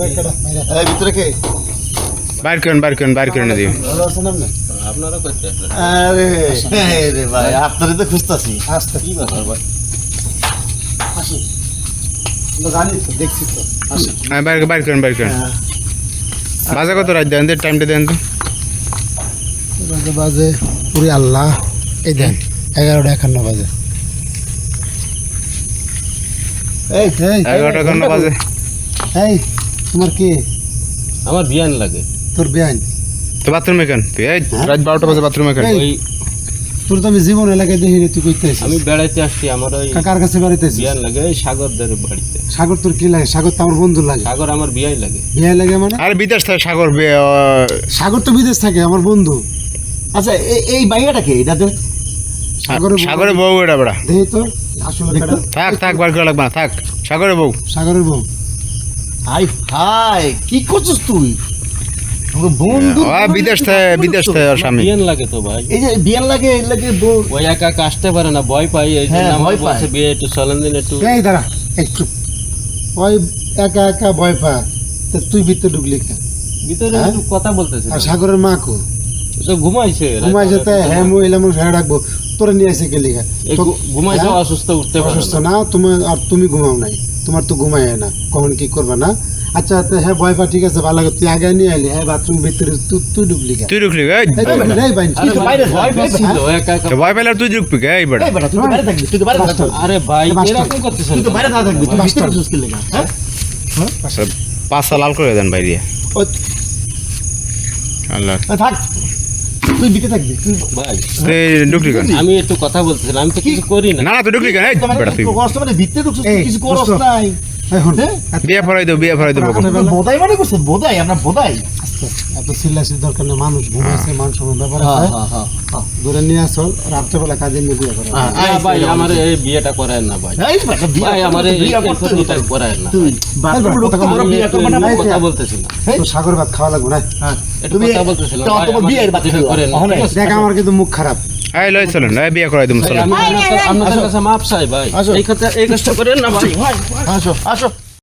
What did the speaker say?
এই ভিতরে কে বাইর করেন না দিও ভালো আছেন আপনি? আপনারা করতে আরে রে ভাই আপনারই তো খুঁজতাছি। আসতে কি ব্যাপার ভাই? আসি আমরা জানি তো, দেখছি তো। আসি হ্যাঁ বাইর করেন বাজে কত রাত দেন টাইমটা দেন তো বাজে বাজে পুরি আল্লাহ এই দেন 11:51 বাজে। এই এই 11:51 বাজে এই তোমার কি আমার বিয়ান লাগে। তোর বেআইন তো বাথরুমে কেন তুই এই রাত 12টা বাজে বাথরুমে কেন এই, ওই তোর তো আমি জীবন এলাকায় দেখিনি তুই কইতে আমি আসিস বেড়াইতে আসছি, আমার ওই কার কাছে বাড়িতে আসিস? বিয়ান লাগে এই সাগরদের বাড়িতে। সাগর তোর কি লাগে? সাগর তো আমার বন্ধু লাগে। সাগর আমার বিয়াই লাগে। বিয়ে লাগে মানে? আরে বিদেশ থেকে সাগর সাগর তো বিদেশ থাকে, আমার বন্ধু। আচ্ছা এই বাইয়াটা কে এটা দেখ? সাগরের বউ এটা বড়া দেখি তো আসলে কাটা থাক বার করা লাগবে না থাক সাগরের বউ সাগরের বউ। হাই হাই কি করছিস তুই? আমার বন্ধু বিদেশ থেকে ওর স্বামী বিয়ান লাগে তো ভাই। এই যে বিয়ান লাগে এই লাগে বউ ওই একা একা আসতে পারে না, ভয় পাই। এই হ্যাঁ, জন্য আমার ভয় পায়। বলছে বিয়ে একটু চলেন দিন একটু। এই দাঁড়া একটু, ওই একা একা ভয় পা, তা তুই ভিতরে ঢুকলি কেন? ভিতরে হ্যাঁ? একটু কথা বলতেছে। আর সাগরের মা কো তো ঘুমাইছে। ঘুমাইছে, তাই হ্যাঁ মহিলা মানুষ হ্যাঁ রাখবো, তোরা নিয়ে আসে গেলি গা? এই ঘুমাইছে, অসুস্থ উঠতে পারে অসুস্থ না। না তোমার, আর তুমি ঘুমাও নাই, তোমার তো ঘুমায় না, কখন কি করবা না? আচ্ছা তো হ্যাঁ ভয় পা, ঠিক আছে, ভালো লাগে, তুই আগে নিয়ে আইলি, হ্যাঁ বাথরুম ভিতরে তুই ঢুকলি গা? তুই ঢুকলি এই এই তো ঢুকলি, এই বাইন, আরে কি তো ভাই, বাইরে ভয় যা, পাইছিল, হ্যাঁ? একা একা। তো ভয় পেলে আর তুই ঢুকবি এই বড়া এই বেটা তুই তো বাইরে থাকবি, তুই তো বাইরে থাকবি, আরে ভাই বাস্টার। এরকম করতেছেন তুই তো বাইরে না থাকবি, তুই বাস্টার। ভিতরে ঢুকছিস কি লাগা? হ্যাঁ পাঁচটা লাল করে দেন বাইরে ও, আল্লাহ থাক তুই ভিতরে থাকবি তুই ভাই। তুই ঢুকলি কেন আমি একটু কথা বলতেছিলাম, আমি তো কিছু করি না। না তুই ঢুকলি কেন এই বেটা তুই কষ্ট মানে ভিতরে ঢুকছিস তুই এই, কিছু করছ দোস্ত। নাই। এখন হ্যাঁ? বিয়ে ফরাই দেবো আপনি বোধাই মানে করছে বোধাই আমরা বোধাই। আস্তে, এত চিল্লাচির দরকার নেই, মানুষ ঘুমাইছে, মানুষ কোনো ব্যাপার হ্যাঁ আছে, হ্যাঁ হ্যাঁ হ্যাঁ। ধরে নিয়ে আসল, রাত্রেবেলা কাজে নিয়ে বিয়ে করে। হ্যাঁ, না ভাই, আমার এই বিয়েটা করায় না ভাই। এই বেটা বিয়ে ভাই আমার এই বিয়ে করতে এটা করায় না। তুই বাথরুমে ঢুকতে আমরা আমি বিয়ে একটু করব না এমনি ভাই। কথা বলতেছি না। তো সাগর ভাত খাওয়া লাগবে না? হ্যাঁ একটু তুমি কথা বলতেছিলাম। তো ভাই, তোমার আমার বিয়ের বাচ্চা যেটা করেন না, ওখানে ঠিক আছে? দেখ আমার কিন্তু মুখ খারাপ। এই লই চলেন এই বিয়ে করাই দেবো ভাই, চলেন আমি আপনাদের কাছে মাপ চাই ভাই। আসো। এই কথা এই কাজটা করেন না ভাই। আসো আসো